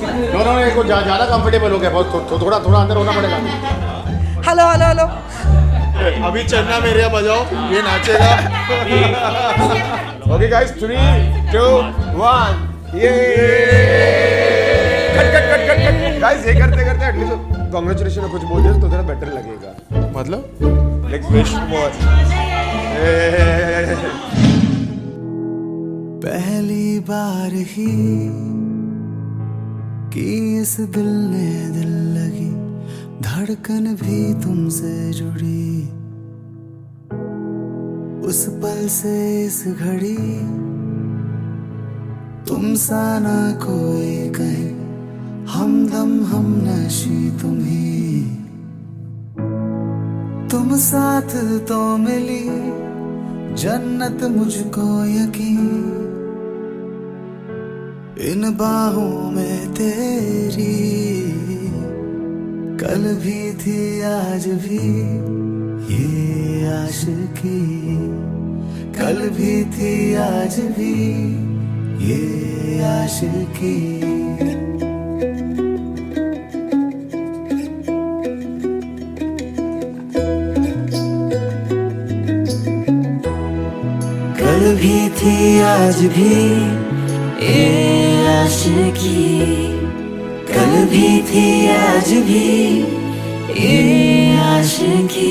No no इसको ज़्यादा comfortable हो गया बहुत थोड़ा थोड़ा अंदर होना पड़ेगा। Hello hello hello. अभी चन्ना मेरे यहाँ बजाओ ये नाचेगा। ओके गाइस 3 2 1 ये cut cut cut cut cut guys ये करते करते एटलीस्ट कांग्रेचुलेशन कुछ बोल दे तो थोड़ा बेटर लगेगा मतलब लाइक विश फॉर पहली बार ही कि इस दिल ने दिल लगी धड़कन भी तुमसे जुड़ी उस पल से इस घड़ी तुम सा ना कोई कहे हमदम हम नशी तुम ही तुम साथ तो मिली जन्नत मुझको यकीन इन बाहों में तेरी कल भी थी आज भी ये आशिकी कल भी थी आज भी ये आशिकी कल भी थी आज भी ये आशिकी कल भी थी आज भी ये आशिकी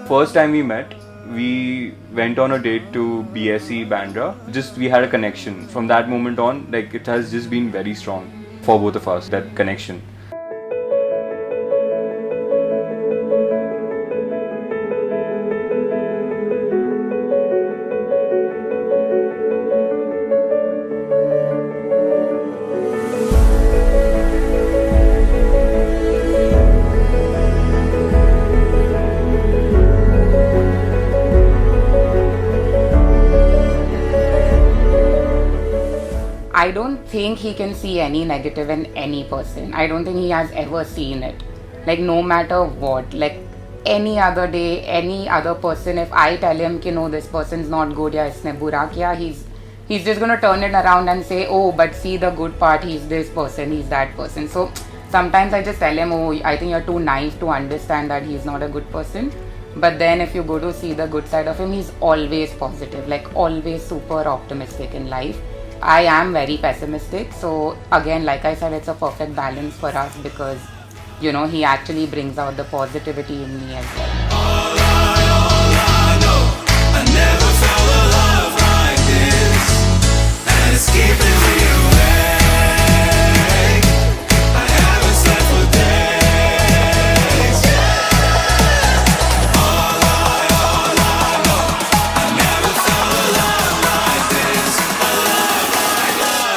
First time we met, we went on a date to BSE Bandra. Just we had a connection. From that moment on, like it has just been very strong for both of us, that connection. I don't think he can see any negative in any person. I don't think he has ever seen it. Like no matter what, like any other day, any other person, if I tell him कि no, this person's not good या इसने बुरा किया, he's just gonna turn it around and say, oh, but see the good part, he's this person, he's that person. So sometimes I just tell him, oh, I think you're too naive to understand that he's not a good person. But then if you go to see the good side of him, he's always positive, like always super optimistic in life. I am very pessimistic, so again, like I said, it's a perfect balance for us because, you know, he actually brings out the positivity in me as well. I know, I never felt a love like this, and it's keeping me awake. I haven't slept for days. All I know, I never felt a love like this, a love like love.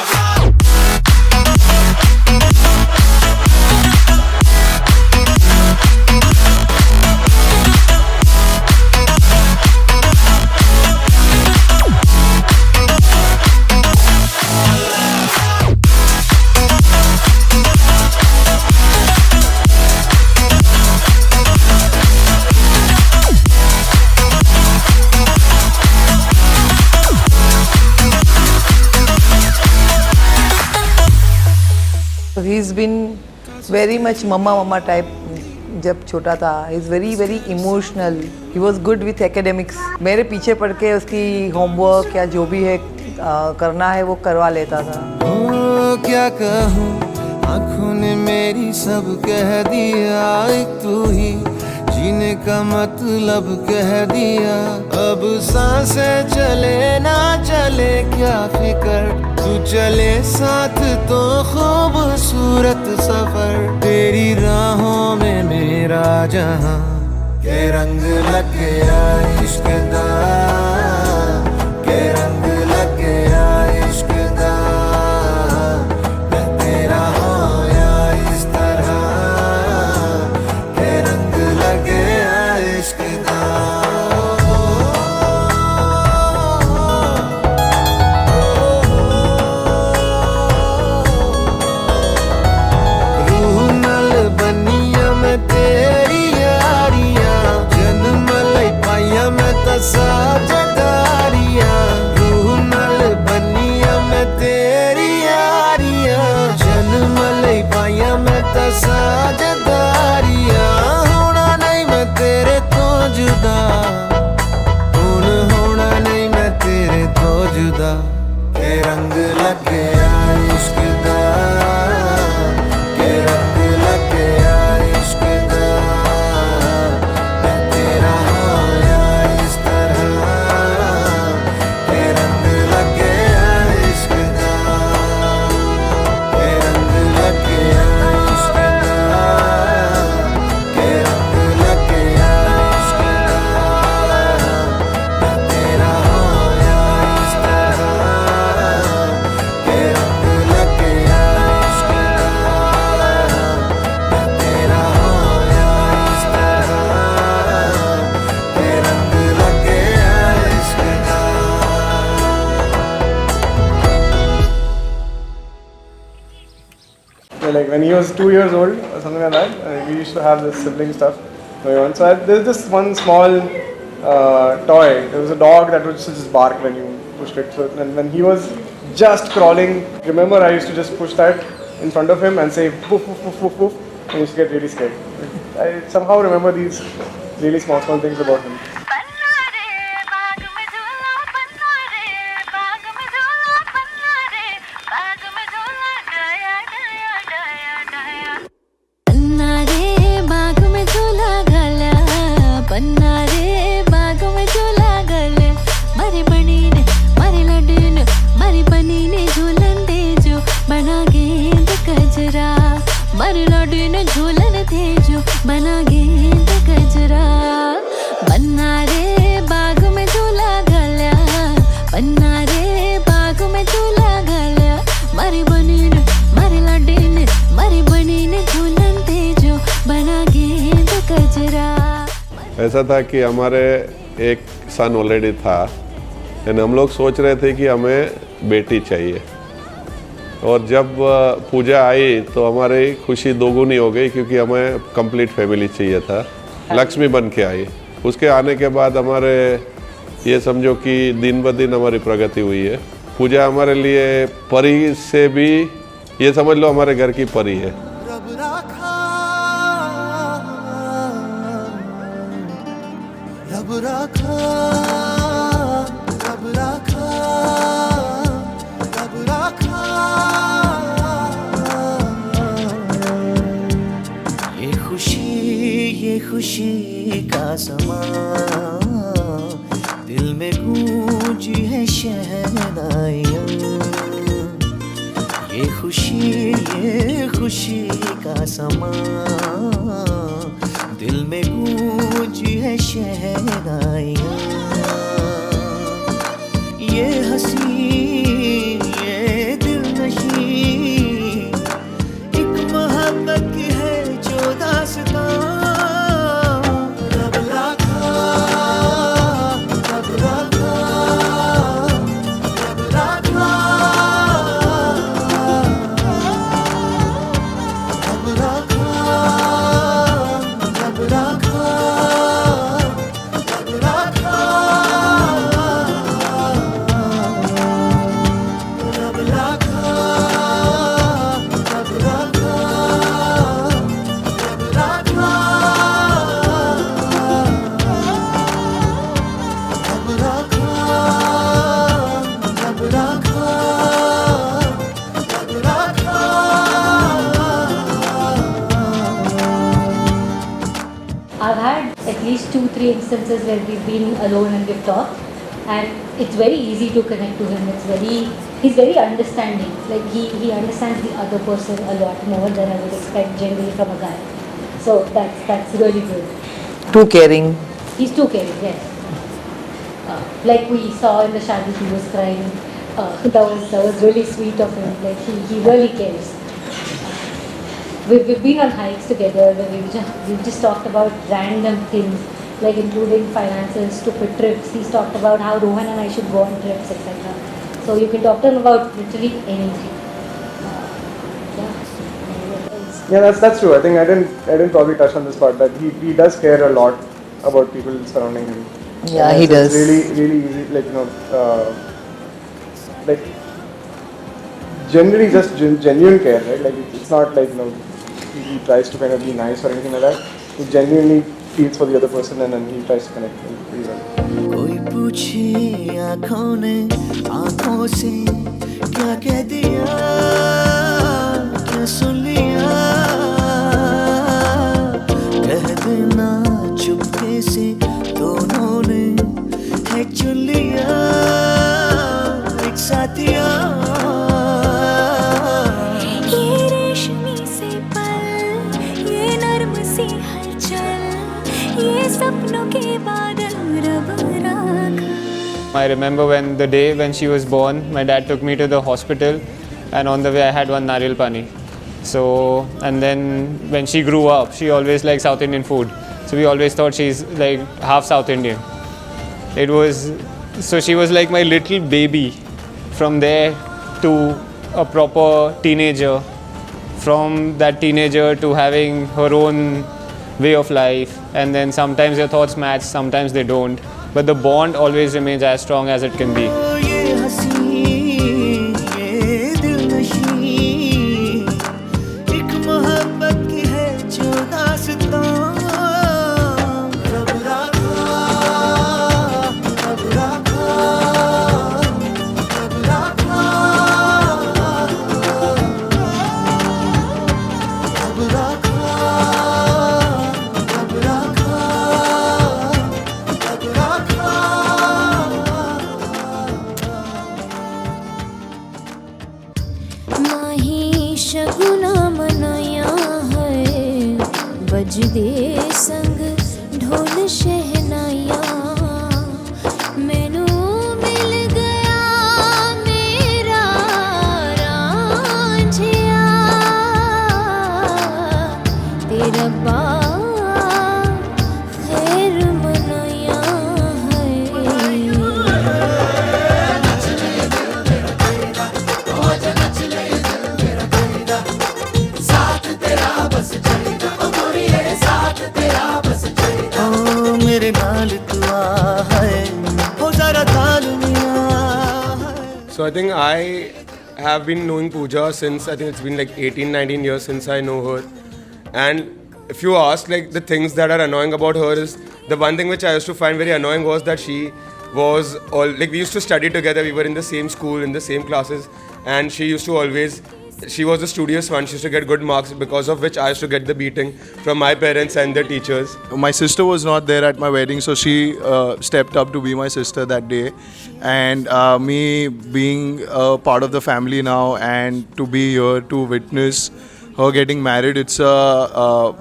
He's been very much mama type जब छोटा था. He's very emotional. He was good with academics. मेरे पीछे पड़ के उसकी homework या जो भी है करना है वो करवा लेता था. ओ क्या कहूँ आँखों ने मेरी सब कह दिया एक तू ही जीने का मतलब कह दिया अब सांसें चले ना चले क्या फिकर तू चले साथ तो खूबसूरत सफर तेरी राहों में मेरा जहां के रंग लग गया इश्क दा के रंग लग गया इश्क दा मैं तेरा होया इस तरह के रंग लग गया इश्क दा like when he was 2 years old or something like that. We used to have this sibling stuff going on. So there's this one small toy. There was a dog that would just bark when you pushed it. So and when he was just crawling, remember I used to just push that in front of him and say poof poof poof poof poof, and he used to get really scared. I somehow remember these really small things about him. बना गेंद गजरा बन्ना रे बाग में झूला गल्या बन्ना रे बाग में झूला गल्या मारी बनीन मारी लडीन मारी बनीन झूलन तेजो बना गेंद गजरा। ऐसा था कि हमारे एक सन ऑलरेडी था एंड हम लोग सोच रहे थे कि हमें बेटी चाहिए और जब पूजा आई तो हमारी खुशी दोगुनी हो गई क्योंकि हमें कंप्लीट फैमिली चाहिए था। लक्ष्मी बन के आई। उसके आने के बाद हमारे ये समझो कि दिन ब दिन हमारी प्रगति हुई है। पूजा हमारे लिए परी से भी ये समझ लो हमारे घर की परी है। रब राखा रब राखा रब राखा रब राखा ये खुशी का समा दिल में गूंजी है शहनाइयाँ। ये खुशी का समा दिल में गूंजी है शहनाइयाँ। ये हंसी ये दिल नहीं एक मोहब्बत की है जो दास्तां। रब राखा रब राखा रब राखा रब राखा रब राखा रब राखा रब राखा रब राखा रब राखा रब राखा रब राखा रब राखा। I've had at least 2-3 instances where we've been alone and we've talked, and it's very easy to connect to him. He's very understanding. Like he understands the other person a lot more than I would expect generally from a guy. So that's really good. Too caring. He's too caring, yes. Like we saw in the shadi, he was crying. That was really sweet of him. Like he really cares. We've been on hikes together where we've just talked about random things, like including finances, stupid trips. He's talked about how Rohan and I should go on trips, etc. So you can talk to him about literally anything. Yeah, that's true. I think I didn't probably touch on this part, that he does care a lot about people surrounding him. Yeah, And he it's does. really easy, like like generally just genuine care, right? Like it's not like he tries to kind of be nice or anything like that. He genuinely feels for the other person and then he tries to connect pretty well. कोई पूछे आँखों ने आँखों से क्या कह दिया क्या सुन लिया कह देना चुपके से दोनों ने है चुन लिया एक साथिया। ये रेशमी से पल, ये नर्म सी हलचल, ये सपनों के बादल रब राखा। I remember when the day when she was born, my dad took me to the hospital, and on the way I had one nariyal pani. So, and then when she grew up, she always liked South Indian food. So we always thought she's like half South Indian. So she was like my little baby. From there to a proper teenager, from that teenager to having her own way of life, and then sometimes your thoughts match, sometimes they don't, but the bond always remains as strong as it can be. ये हंसी ये दिलनशी एक मोहब्बत की है जो दास्तां रब राखा रब राखा रब राखा रब राखा रब राखा रब राखा माही शगुना मनाया है बजदे संग ढोल शहनाया मैनू मिल गया मेरा रांझिया तेरा बा खैर मनाया है ओ मेरे नाल तू आ है हो जरा ताल मिया है So I think I have been knowing Pooja since I think it's been like 18, 19 years since I know her. And if you ask like the things that are annoying about her is the one thing which I used to find very annoying was that she was all like we used to study together, we were in the same school, in the same classes, and she used to always she was the studious one, she used to get good marks because of which I used to get the beating from my parents and the teachers. My sister was not there at my wedding, so she stepped up to be my sister that day. And me being a part of the family now and to be here to witness her getting married, it's a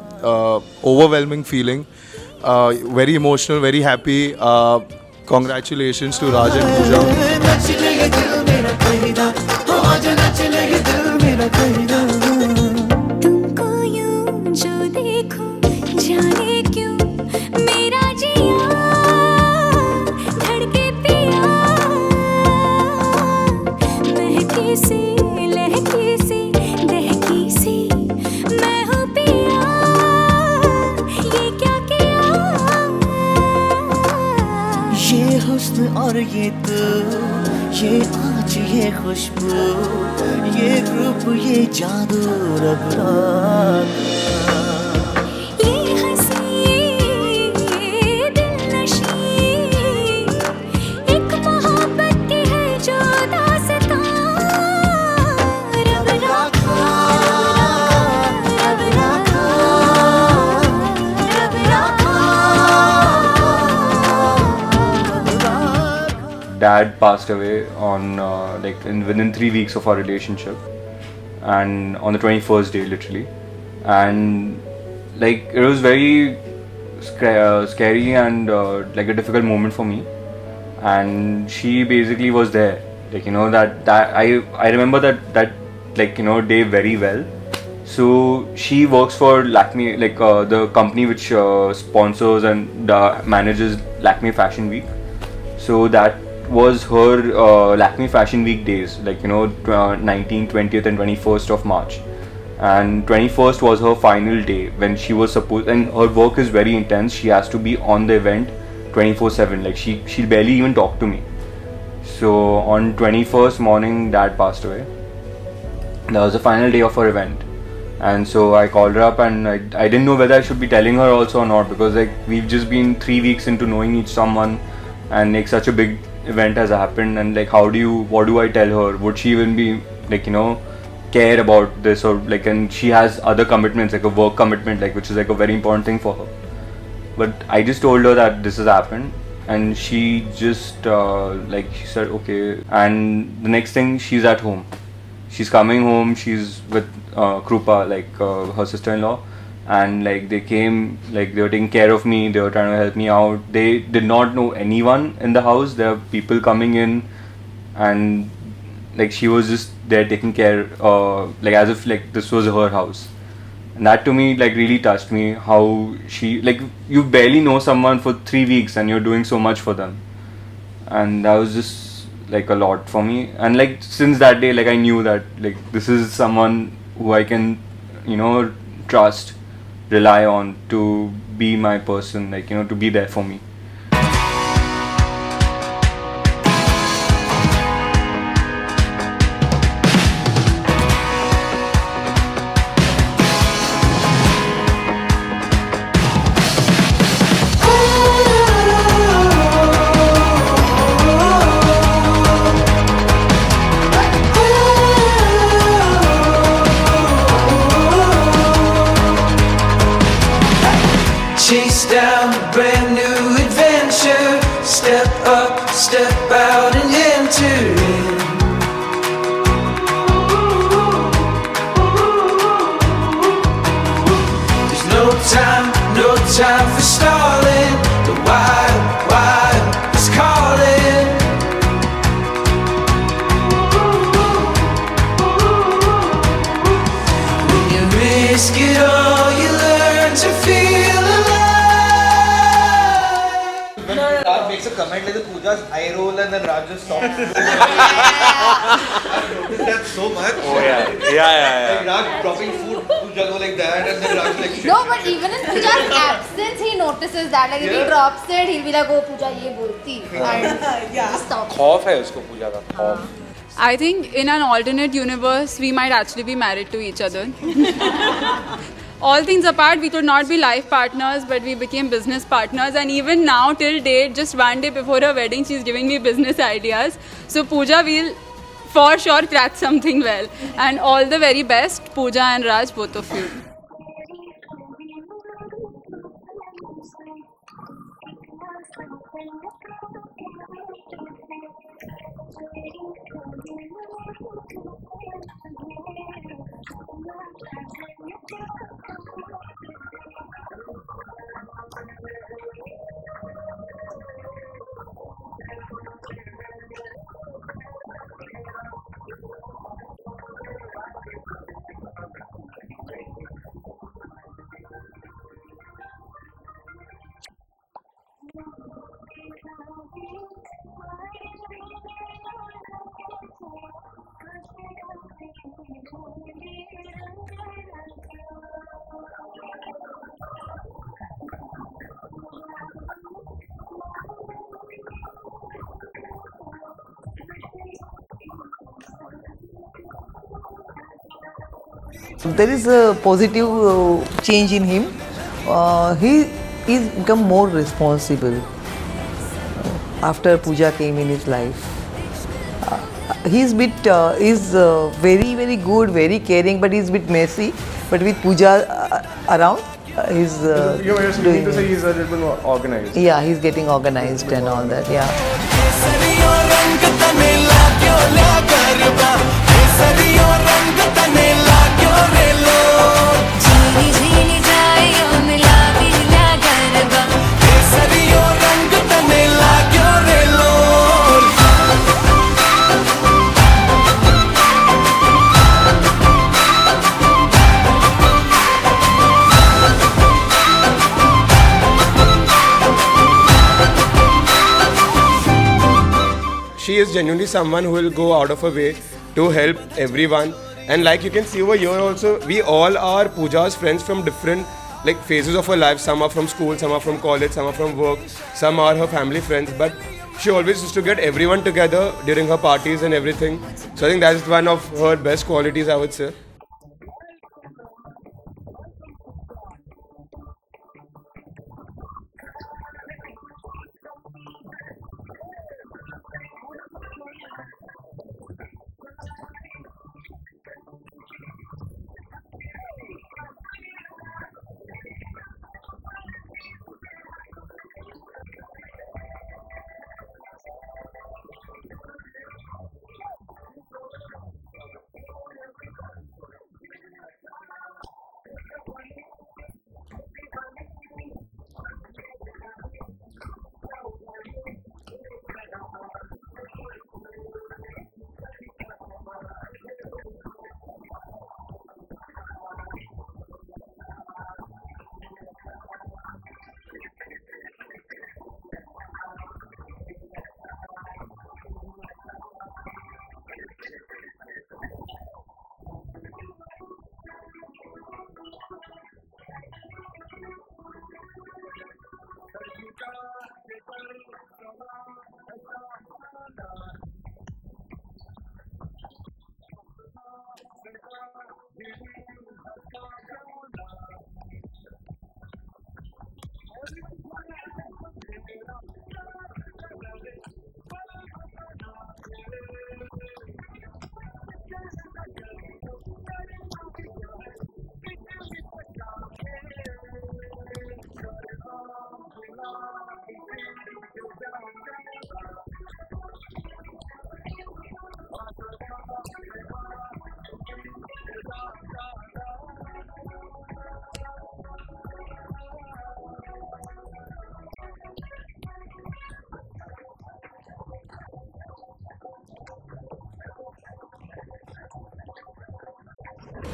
overwhelming feeling. Very emotional, very happy. Congratulations to Raj and Pooja. नच ले ये दिल मेरा कहिदा हो आजा नच ले ये दिल मेरा कहिदा तुमको यूं जो देखूं जाने क्यों मेरा जिया धड़के पिया महकी सी लहकी सी दहकी सी मैं हूँ पिया ये क्या किया ये हुस्न और ये तू ये आँच ये खुशबू ये रूप ये जादू रब राखा ये हंसी ये दिलनशी एक मोहब्बत की है जो दास्तां रब राखा रब राखा रब राखा Dad passed away on within 3 weeks of our relationship, and on the 21st day literally, and like it was very scary and like a difficult moment for me, and she basically was there, like you know that I remember that like you know day very well. So she works for Lakme, like the company which sponsors and manages Lakme Fashion Week. So that was her Lakme Fashion Week days, like you know 19th, 20th and 21st of March. And 21st was her final day when she was supposed, and her work is very intense, she has to be on the event 24/7, like she barely even talk to me. So on 21st morning Dad passed away. That was the final day of her event, and so I called her up, and I didn't know whether I should be telling her also or not, because like we've just been 3 weeks into knowing each someone, and like such a big event has happened, and like what do I tell her? Would she even be like you know care about this, or like, and she has other commitments like a work commitment, like which is like a very important thing for her. But I just told her that this has happened, and she just like she said okay, and the next thing she's at home. She's coming home, she's with Krupa, like her sister-in-law, and like they came, like they were taking care of me, they were trying to help me out. They did not know anyone in the house, there were people coming in, and like she was just there taking care, like as if like this was her house. And that to me like really touched me, how she, like you barely know someone for 3 weeks and you're doing so much for them. And that was just like a lot for me, and like since that day like I knew that like this is someone who I can trust, rely on to be my person, like, to be there for me. Chase down a brand new adventure. Step up, step out and enter in. There's no time for stalling. The wild is calling. When you risk it all, you learn to feel Raj makes a comment like the Pooja's eye roll and then Raj just stops. I've noticed that so much. Oh yeah. Like Raj dropping food, Pooja go like that and then Raj like shit. No, but even in Pooja's absence, he notices that. Like if he drops it, he'll be like, "Oh, Pooja, ये बोलती." And stop. खौफ है उसको पूजा का खौफ. I think in an alternate universe, we might actually be married to each other. All things apart, we could not be life partners, but we became business partners. And even now, till date, just one day before her wedding, she's giving me business ideas. So Pooja, we'll for sure crack something well. And all the very best, Pooja and Raj, both of you. There is a positive change in him. He's become more responsible after Pooja came in his life. He's very good, very caring, but he's a bit messy. But with Pooja around, he's You're doing. to say he's a little bit more organized. Yeah, he's getting organized and all that. Yeah. She is genuinely someone who will go out of her way to help everyone. And like you can see over here also, we all are Pooja's friends from different phases of her life. Some are from school, some are from college, some are from work, some are her family friends. But she always used to get everyone together during her parties and everything. So I think that's one of her best qualities, I would say.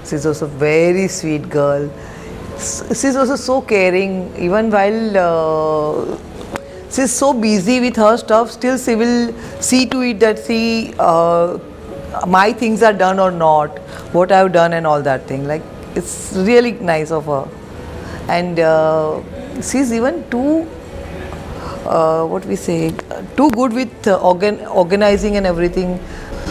She's also very sweet girl. She's also so caring. Even while she's so busy with her stuff, still she will see to it that my things are done or not, what I've done and all that thing. Like, it's really nice of her. And she's even too too good with organizing and everything.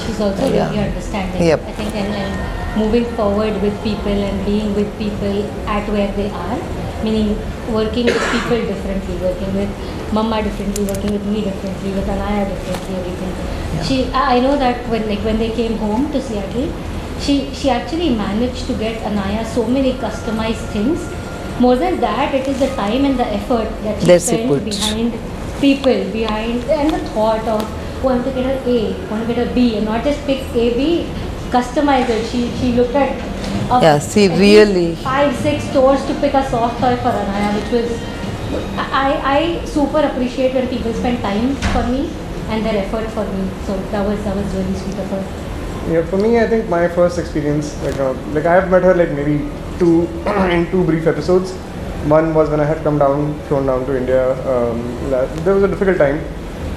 She's also really understanding. Yep. I think and moving forward with people and being with people at where they are, meaning working with people differently, working with Mama differently, working with me differently, with Anaya differently, everything. I know that when they came home to Seattle, she actually managed to get Anaya so many customized things. More than that, it is the time and the effort that she spent behind people, and the thought of want to get an A, want to get a B, and not just pick A, B, customize it. She looked at really 5-6 stores to pick a soft toy for Anaya, which was I super appreciate when people spend time for me and their effort for me. So that was really sweet of her. Yeah, for me, I think my first experience, like I have met her like maybe in two brief episodes. One was when I had flown down to India. There was a difficult time,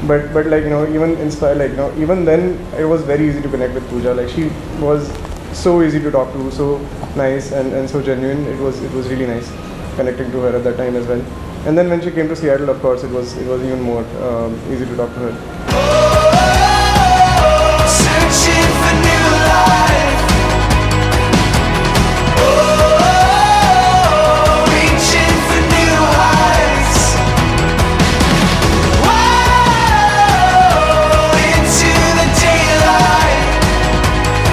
but like even inspired, even then it was very easy to connect with Pooja. Like she was so easy to talk to, so nice and so genuine. It was really nice connecting to her at that time as well. And then when she came to Seattle, of course, it was even more easy to talk to her. Searching for new life. Reaching for new heights. Into the daylight.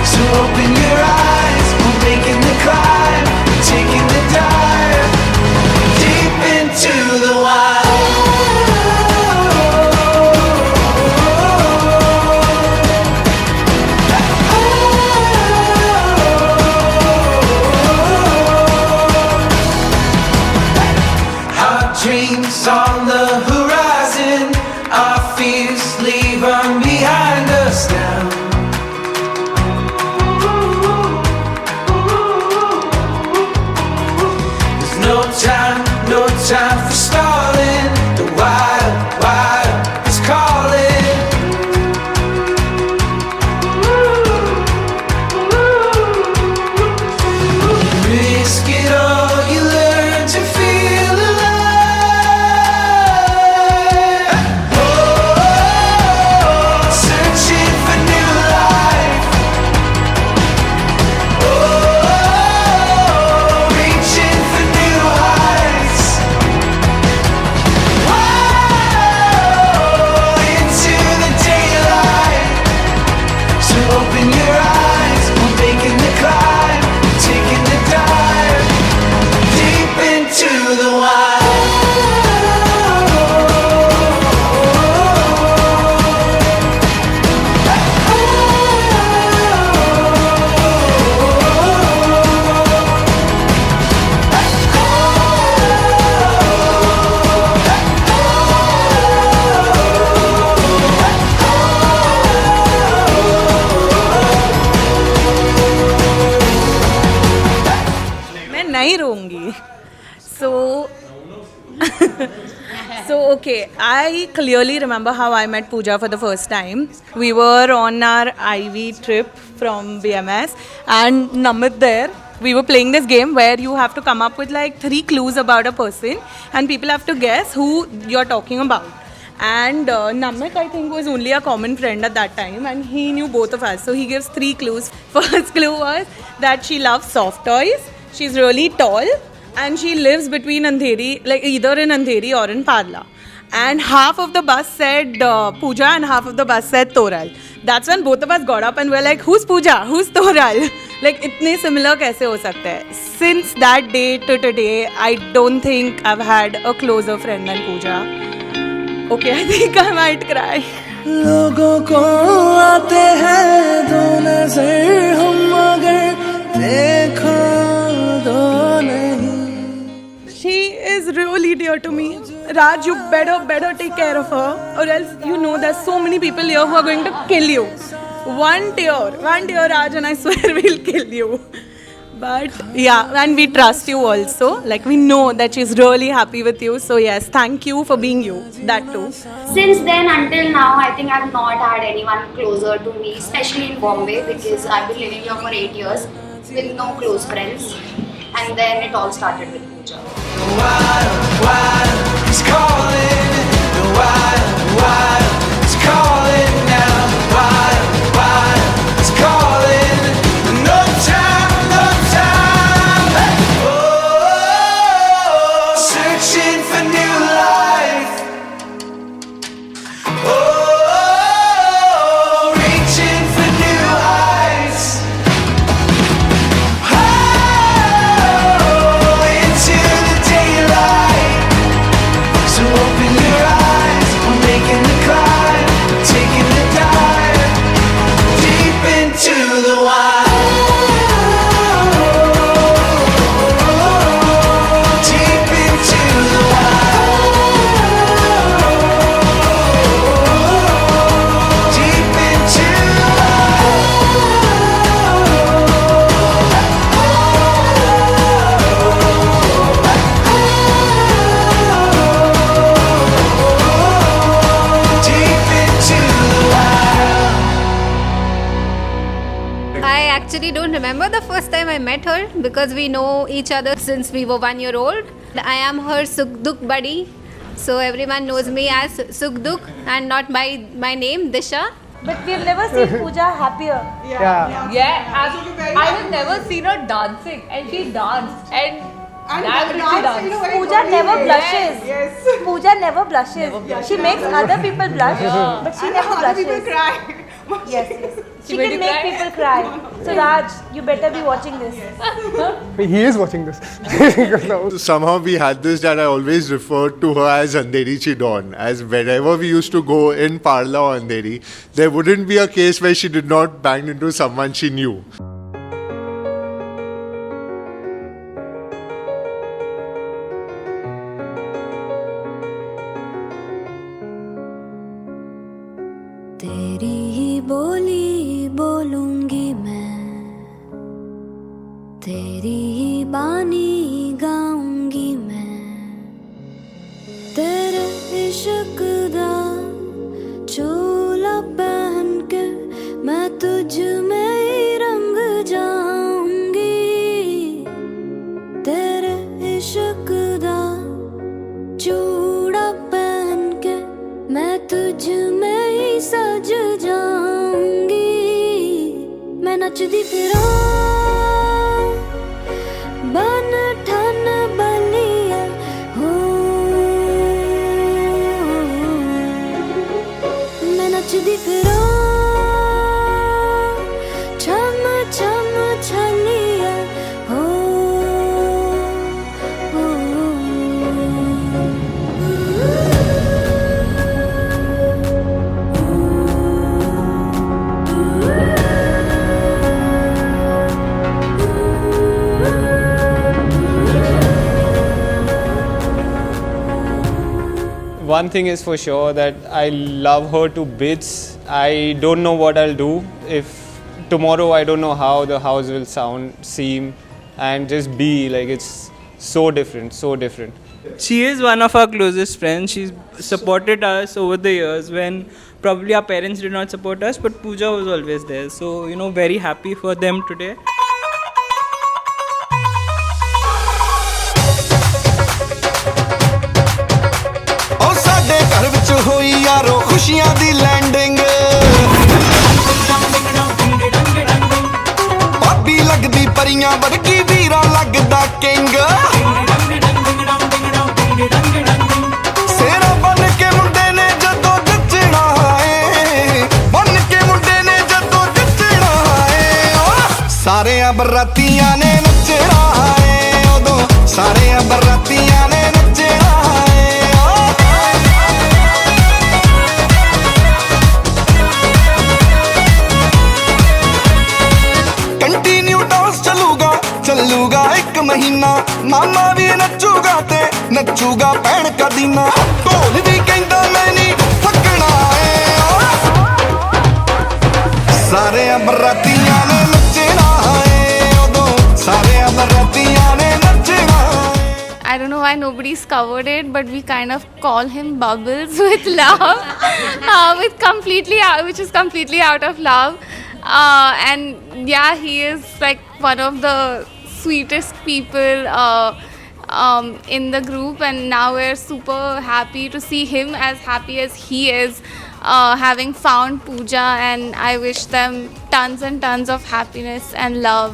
So open your eyes. We're making the climb. Taking the dive. Deep into the wild. Dreams on the horizon, our fears leave them behind us now. There's no time for stalling. The wild is calling. Risk it all, you learn to feel alive. Searching for new life. Reaching for new heights. Into the daylight. So open your eyes. We're making the climb. Taking the dive. Deep into the wild. मैं नहीं रहूँगी so okay, I clearly remember how I met Pooja for the first time. We were on our IV trip from BMS and Namit there. We were playing this game where you have to come up with like 3 clues about a person and people have to guess who you're talking about. And Namak, I think, was only a common friend at that time, and he knew both of us. So he gives 3 clues. First clue was that she loves soft toys, she's really tall, and she lives between Andheri, like either in Andheri or in Parla. And half of the bus said Pooja and half of the bus said Toral. That's when both of us got up and were like, who's Pooja? Who's Toral? Like, itne similar kaise ho sakta hai? Since that day to today, I don't think I've had a closer friend than Pooja. Okay, I think I might cry. लोगों को आते हैं दो नजर हम मगर देखो दो नहीं. She is really dear to me. Raj, you better take care of her, or else you know there's so many people here who are going to kill you. One tear, Raj, and I swear we'll kill you. But yeah, and we trust you also. Like, we know that she's really happy with you. So yes, thank you for being you. That too. Since then until now, I think I've not had anyone closer to me, especially in Bombay, because I've been living here for 8 years with no close friends. And then it all started with Pooja. He's calling. He's calling now. He's calling. No time. Hey. Oh, searching for new life. Oh, reaching for new heights. Oh, into the daylight. So open your eyes. I'm making the climb, taking the dive deep into the wild. Deep into the wild. Deep into the I actually don't remember the first time I met her because we know each other since we were 1 year old. I am her Sukh-Dukh buddy. So everyone knows me as Sukh-Dukh and not by my name, Disha. But we've never seen Pooja happier. Yeah. I have never seen her dancing, and she danced, and Pooja never blushes. Pooja never blushes. She makes other people blush, but she never blushes. Yes. She can make people cry. So Raj, you better be watching this. He is watching this. Somehow we had this that I always referred to her as Andheri Chidon. As wherever we used to go in Parla or Andheri, there wouldn't be a case where she did not bang into someone she knew. तेरी ही बोली बोलूंगी मैं, तेरी ही बानी गाऊंगी मैं, तेरे इश्क दा चोला पहन के मैं तुझ में ही रंग जाऊंगी, तेरे इश्क दा चूड़ा पहन के मैं तुझ में ही सज जाऊंगी, मैं नचदी फिरां बन ठन बलिया हो, मैं नचदी फिरां छम छम छलिया हो, One thing is for sure that I love her to bits. I don't know what I'll do if tomorrow I don't know how the house will seem and just be like, it's so different, so different. She is one of our closest friends. She's supported us over the years when probably our parents did not support us, but Pooja was always there. So, very happy for them today. ओ साडे घर विच होई खुशियां दी landing भाभी लगदी परियां वर्गी वीरा लगदा king सेरा बन के मुंडे ने जदों जचना है बन के मुंडे ने जदों जचना है सारे बरातियां ने नचना है उदों सारे बरातियां ने नचना है कंटिन्यू डांस चलूगा एक महीना मामा भी नचूगा ते नचूगा भैन कदीना ढोल भी कहंदा मैं नहीं थकना है सारे बरातियां ने नचना है उदों सारे बरातियां ने नचना है I don't know why nobody's covered it, but we kind of call him Bubbles with love, which is completely out of love. And yeah, he is like one of the sweetest people in the group, and now we're super happy to see him as happy as he is, having found Pooja, and I wish them tons and tons of happiness and love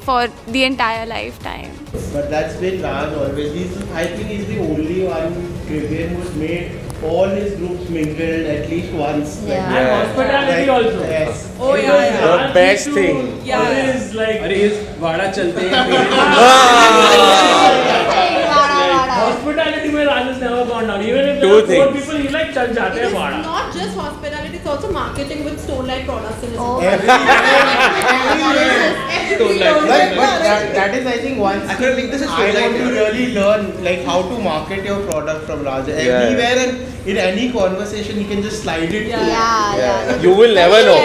for the entire lifetime. But that's been Raj always. I think he's the only one Caribbean who's made all his groups mingled at least once. Yeah. And hospitality also. Yes. Oh yeah. The best thing. Yeah. Always like. अरे इस वाड़ा चलते हैं Hospitality में Raj has never gone down. Even if Two there are 4 things. people, he like चल जाते हैं वाड़ा. Not just hospitality, it's also marketing with Stone-like products in his But that is, I think, once I want to really learn like how to market your product from Raj. Everywhere and in any conversation, you can just slide it. You will never know.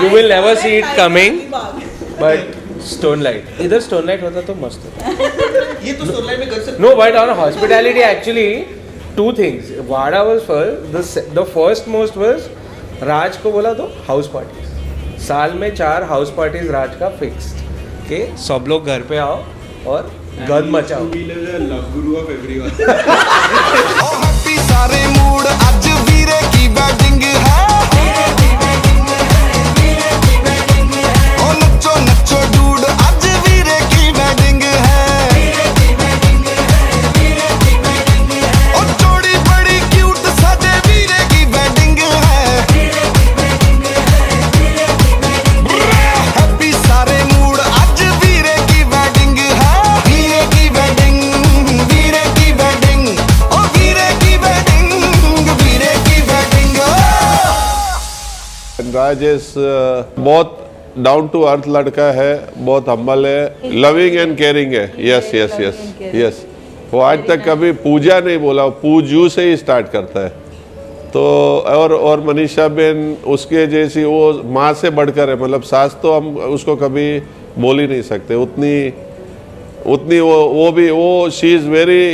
You will never see it coming. But Stone-like. इधर Stone-like होता तो मस्त होता. ये तो Stone-like में कर सकते. No, but on hospitality actually, two things. Vada was first. The first most was राज को बोला तो हाउस पार्टीज. साल में 4 हाउस पार्टीज राज का फिक्स्ड. के सब लोग घर पे आओ और gun Macau. love guru of everyone. Happy सारे मूड आज वीरे की वेडिंग है ओ नचो नचो डूड आज वीरे की वेडिंग है ओ जोड़ी बड़ी क्यूट साडे वीरे की वेडिंग है हैप्पी सारे मूड आज वीरे की वेडिंग है वीरे की वेडिंग वीरे की वेडिंग ओ वीरे की वेडिंग वीरे की वेडिंग राजेश बहुत डाउन टू अर्थ लड़का है, बहुत हम्बल है, लविंग एंड केयरिंग है. Yes yes yes yes. वो आज तक कभी पूजा नहीं बोला, पूजू से ही स्टार्ट करता है. तो और मनीषा बेन उसके जैसी वो माँ से बढ़कर है. मतलब सास तो हम उसको कभी बोल ही नहीं सकते. उतनी वो शी इज़ वेरी,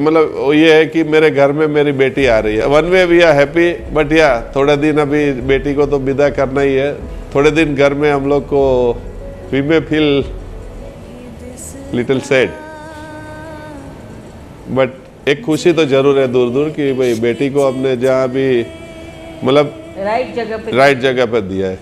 मतलब ये है कि मेरे घर में मेरी बेटी आ रही है. One way we are happy, but या थोड़े दिन अभी बेटी को तो विदा करना ही है. थोड़े दिन घर में हम लोग को we may feel little sad, but एक खुशी तो जरूर है दूर दूर कि भाई बेटी को हमने जहाँ भी मतलब राइट जगह पे दिया है.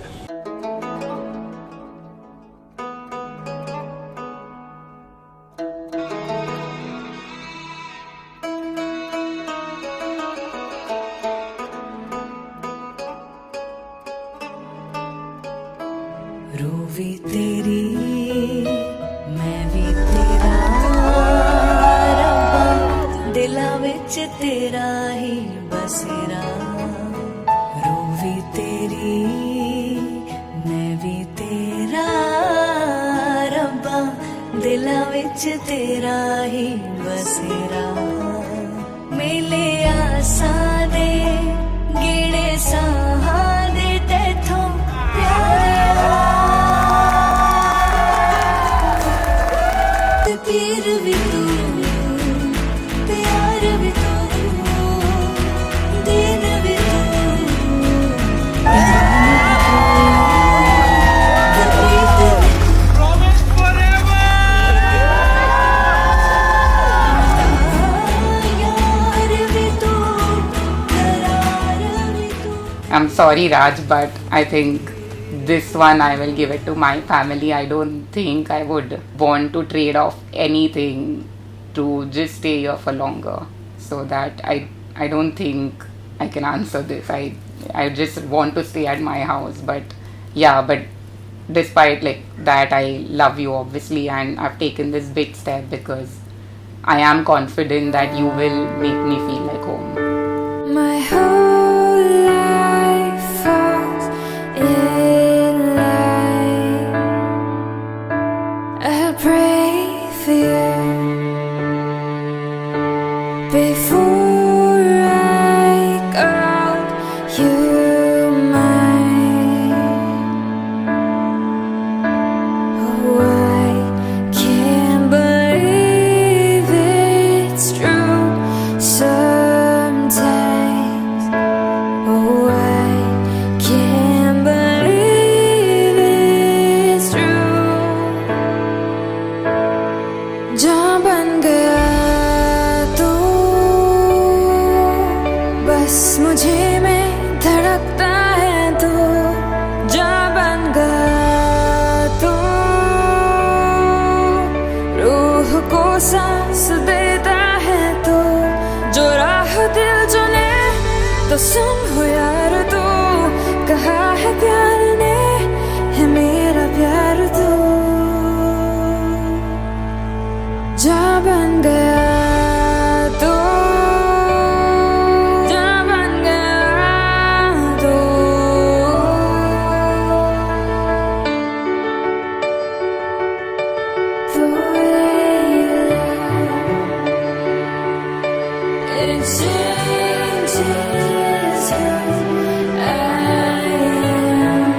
रूवी तेरी मैं भी तेरा रब्बा दिला विच तेरा ही बसेरा. रूवी तेरी मैं भी तेरा रब्बा दिला विच तेरा ही बसेरा. मेले आसां दे गिणे साहां दे तैथों पीर भी तू प्यार भी तू दिन भी तू I'm sorry, Raj, but I think this one I will give it to my family. I don't think I would want to trade off anything to just stay here for longer. So that I don't think I can answer this. I just want to stay at my house. But yeah, but despite like that, I love you obviously, and I've taken this big step because I am confident that you will make me feel like home. My whole life falls in line. I pray for you before I call you mine. Oh, I can't believe it's true sometimes. Oh, I can't believe it's true. जहाँ बन गया तू, बस मुझे में धड़कता है तू. जहाँ बन गया तू, रूह को सांस देता है तू. जो राह दिल चुने तो सुन हो यार तू. कहा है प्यार ने है मेरा प्यार तू. जा बन गया तू, जा बन गया तू. The way you love, it changes who I am.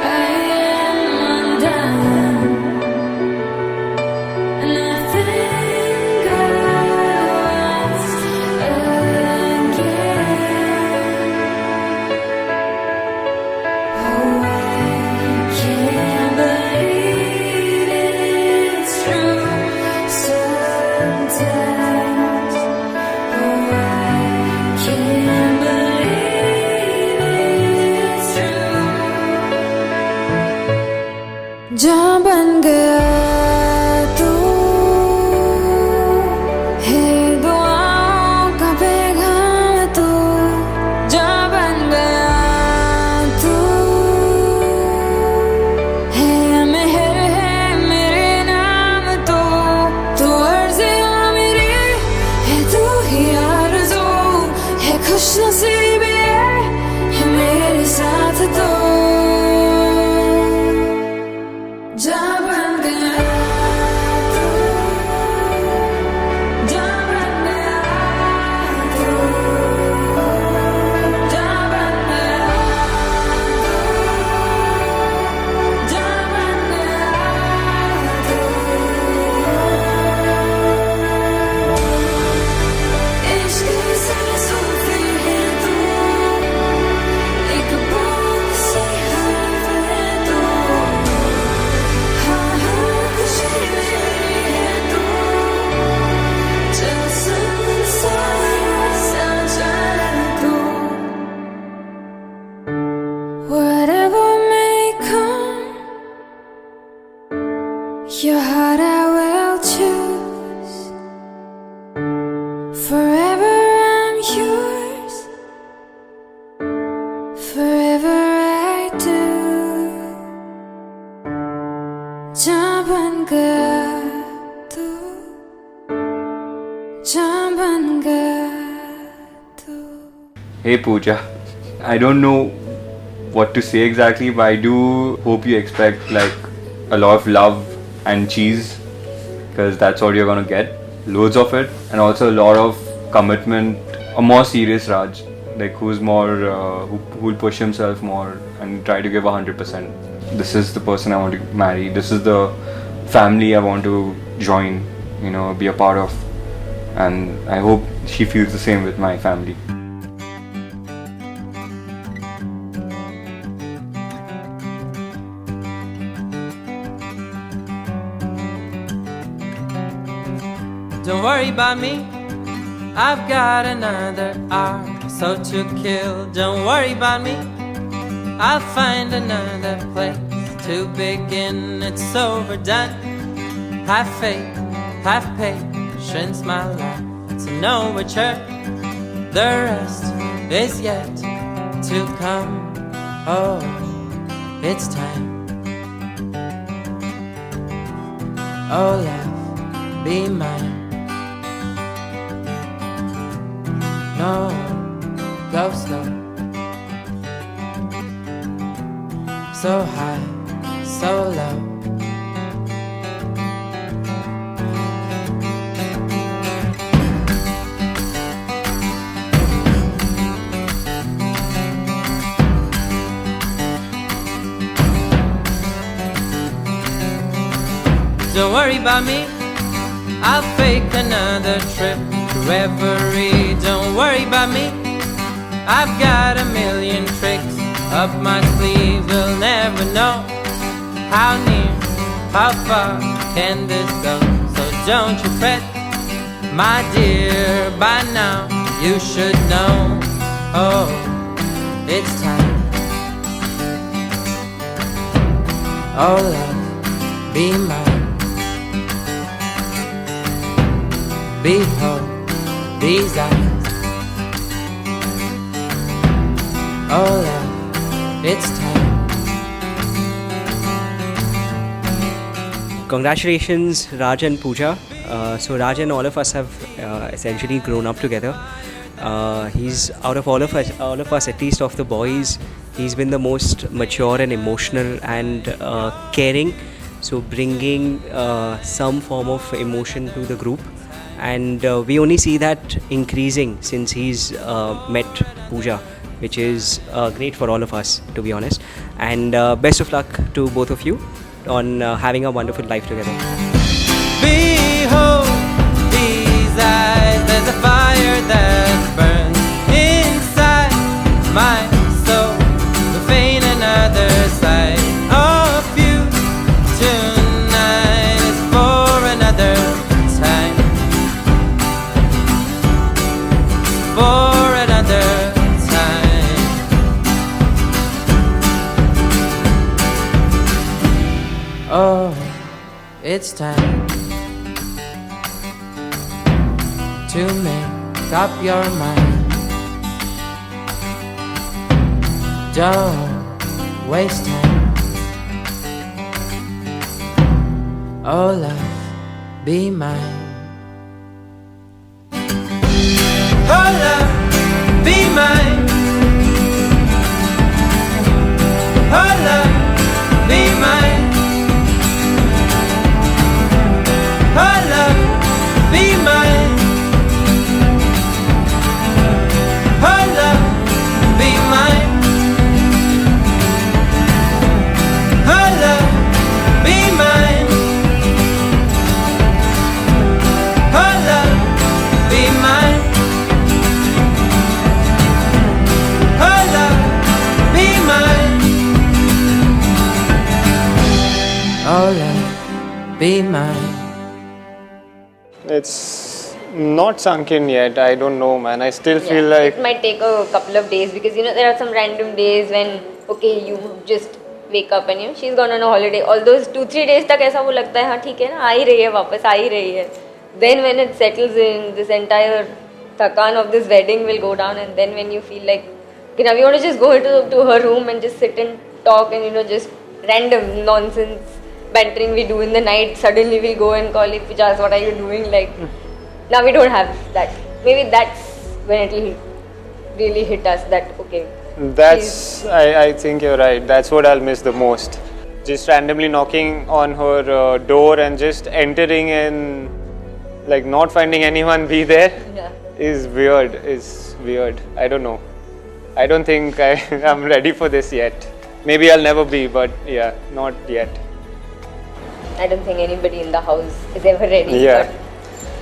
I am undone. And I think once again. Oh, I can't believe it's true sometimes. Oh, I can't believe it's true. जहाँ बन गया तू, है दुआओं का पैगाम तू. जहाँ बन गया तू, है मेहर है मेरे नाम तू. तू अर्ज़ियाँ मेरी है, तू ही आरज़ू है. खुशनसीबी है मेरे साथ तू. जहाँ बन गया तू, जहाँ बन गया तू, जहाँ बन गया तू, जहाँ बन गया तू. इश्क की सांसों पे है तू, एक बूंद सी हवा है तू. हाँ हाँ खुशी मेरी है तू. चल संसार सा चल तू. Whatever may come, your heart I will choose. Forever I'm yours, forever I do. जहाँ बन गया तू, जहाँ बन गया तू. Hey Pooja, I don't know what to say exactly, but I do hope you expect like a lot of love and cheese, because that's what you're gonna get. Loads of it, and also a lot of commitment. A more serious Raj, like who's more, who'll push himself more and try to give 100%. This is the person I want to marry. This is the family I want to join, you know, be a part of, and I hope she feels the same with my family. Don't worry about me, I've got another hour So to kill, don't worry about me. I'll find another place to begin. It's overdone. Have faith, have patience, my love, to know which hurt. The rest is yet to come. Oh, it's time. Oh, love, be mine. No, go slow. So high, so low. Don't worry about me, I'll fake another trip to Reverie. Don't worry about me, I've got a million tricks up my sleeve. We'll never know how near, how far can this go. So don't you fret, my dear, by now you should know. Oh, it's time. Oh love, be mine. Behold these eyes. Oh love, it's time. Congratulations, Raj and Pooja. So Raj and all of us have essentially grown up together. He's out of all of us, at least of the boys, he's been the most mature and emotional and caring. So bringing some form of emotion to the group. And we only see that increasing since he's met Pooja, which is great for all of us, to be honest. And best of luck to both of you on having a wonderful life together. Behold these eyes, there's a fire that burns inside my soul to feign another side of you. Tonight is for another time, for another time. Oh, it's time to make up your mind. Don't waste time. Oh love, be mine. Oh love, be mine. Oh love, be mine. Oh love, be mine. Oh love, be mine. Oh love, be mine. Oh love, be mine. Oh love, be mine. Oh love, be mine. It's not sunk in yet. I don't know, man. I still feel like it might take a couple of days because there are some random days when you just wake up and she's gone on a holiday. All those 2-3 days तक ऐसा वो लगता है हाँ ठीक है ना आ ही रही है वापस आ ही रही है. Then when it settles in, this entire thakan of this wedding will go down, and then when you feel like now we want to just go to her room and just sit and talk and just random nonsense bantering we do in the night. Suddenly we'll go and call it, Pooja, what are you doing? Like now we don't have that. Maybe that's when it will really hit us that okay. That's, I think you're right. That's what I'll miss the most. Just randomly knocking on her door and just entering and like not finding anyone be there is weird. Is weird. I don't know. I don't think I'm ready for this yet. Maybe I'll never be, but yeah, not yet. I don't think anybody in the house is ever ready. Yeah.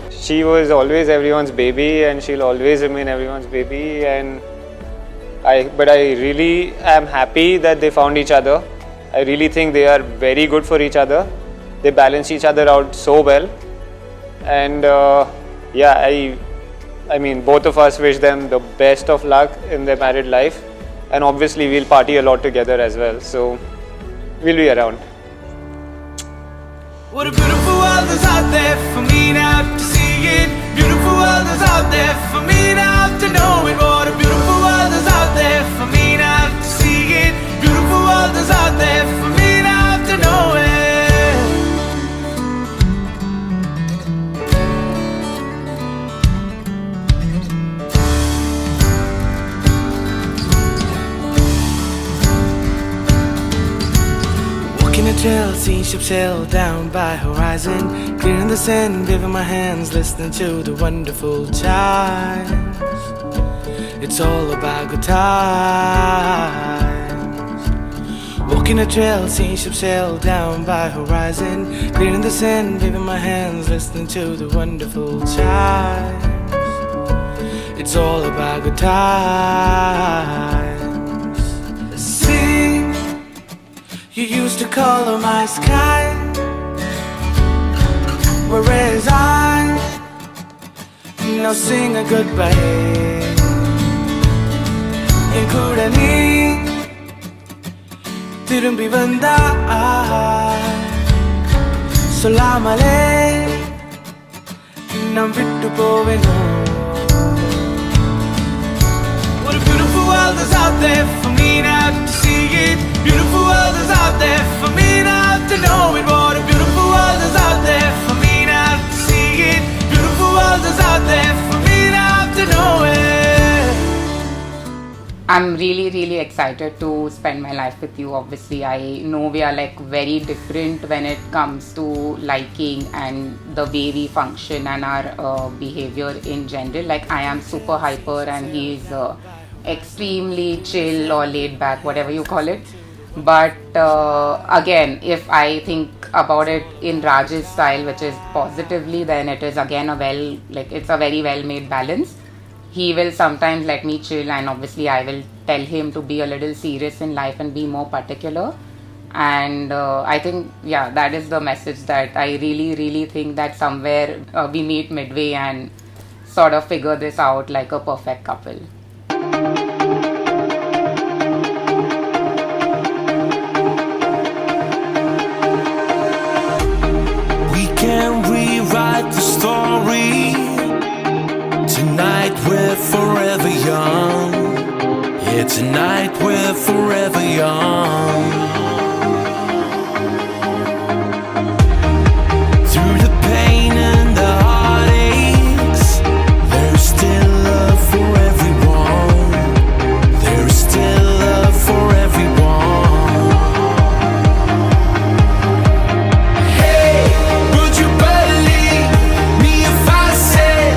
She was always everyone's baby and she'll always remain everyone's baby, and but I really am happy that they found each other. I really think they are very good for each other. They balance each other out so well, and yeah, I mean, both of us wish them the best of luck in their married life, and obviously we'll party a lot together as well. So we'll be around. What a beautiful world is out there for me now to see it. Beautiful world is out there for me now to know it. What a beautiful world is out there for me now to see it. Beautiful world is out there for me now to know it. Walking a trail, seeing ships sail down by horizon, clearing the sand, waving my hands, listening to the wonderful chimes. It's all about good times. Walking a trail, seeing ships sail down by horizon, clearing the sand, waving my hands, listening to the wonderful chimes. It's all about good times. Sing. You used to color my sky, whereas I now sing a goodbye. Including திரும்பி வந்தா சொல்லாமலே நாம் விட்டு போவேனோ. What a beautiful world is out there for me now to see it. Beautiful world is out there for me now to know it. What a beautiful world is out there for me now to see it. Beautiful world is out there for me now to know it. I'm really, really excited to spend my life with you. Obviously, I know we are like very different when it comes to liking and the way we function and our behavior in general. Like, I am super hyper and he's extremely chill or laid back, whatever you call it. But again, if I think about it in Raj's style, which is positively, then it is again it's a very well made balance. He will sometimes let me chill, and obviously I will tell him to be a little serious in life and be more particular. And I think, yeah, that is the message that I really, really think that somewhere we meet midway and sort of figure this out like a perfect couple. We can rewrite the story. Tonight we're forever young. Yeah, tonight we're forever young. Through the pain and the heartaches, there's still love for everyone. There's still love for everyone. Hey, would you believe me if I said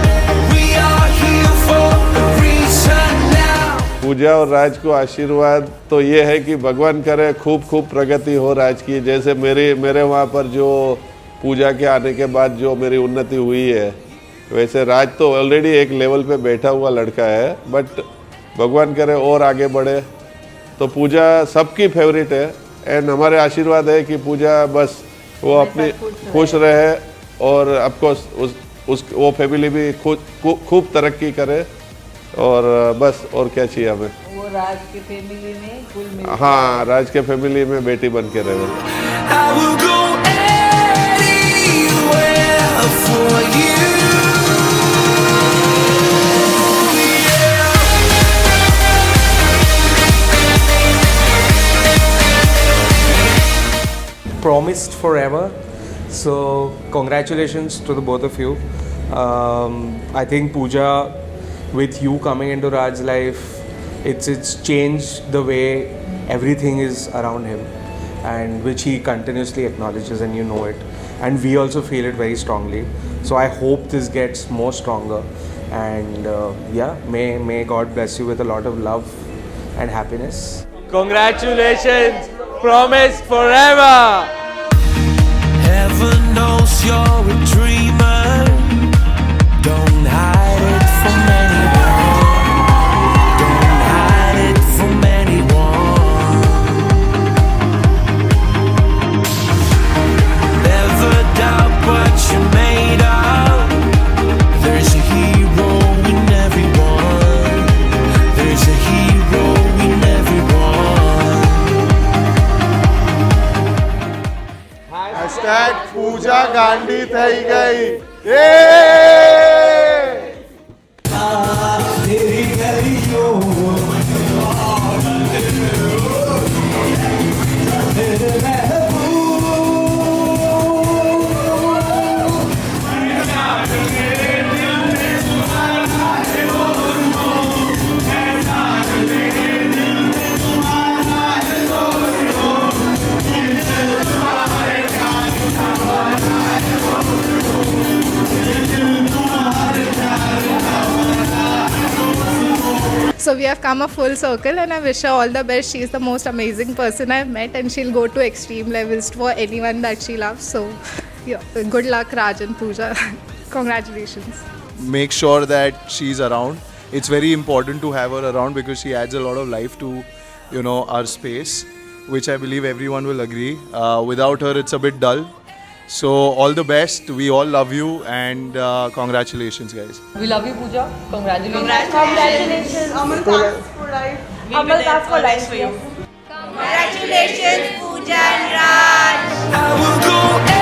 we are here for a reason now? पूजा और राज को आशीर्वाद तो ये है कि भगवान करे खूब खूब प्रगति हो राज की। जैसे मेरे वहाँ पर जो पूजा के आने के बाद जो मेरी उन्नति हुई है, वैसे राज तो ऑलरेडी एक लेवल पे बैठा हुआ लड़का है, बट भगवान करे और आगे बढ़े। तो पूजा सबकी फेवरेट है एंड हमारे आशीर्वाद है कि पूजा बस वो अपनी खुश रहे और ऑफकोर्स वो फैमिली भी खूब तरक्की करे और बस और क्या चाहिए हमें। वो राज के फैमिली में कुल मिल हाँ, राज के फैमिली में बेटी बन के रहे। I will go anywhere for you. Promised forever. So congratulations to the both of you. I think Pooja, with you coming into Raj's life, it's changed the way everything is around him, and which he continuously acknowledges, and you know it, and we also feel it very strongly. So I hope this gets more stronger, and may God bless you with a lot of love and happiness. Congratulations, promised forever. Heaven knows you're a dreamer. Don't hide it from anyone. Don't hide it from anyone. Never doubt what you're made of. There's a hero in गांडी થઈ ગઈ So we have come a full circle, and I wish her all the best. She is the most amazing person I've met, and she'll go to extreme levels for anyone that she loves. So, yeah, good luck, Raj and Pooja. Congratulations. Make sure that she's around. It's very important to have her around because she adds a lot of life to, our space, which I believe everyone will agree. Without her, it's a bit dull. So all the best. We all love you, and congratulations, guys. We love you, Pooja. Congratulations. Congratulations. Amal Kast for life. Amal Kast for life for you. Congratulations, Pooja and Raj. I will go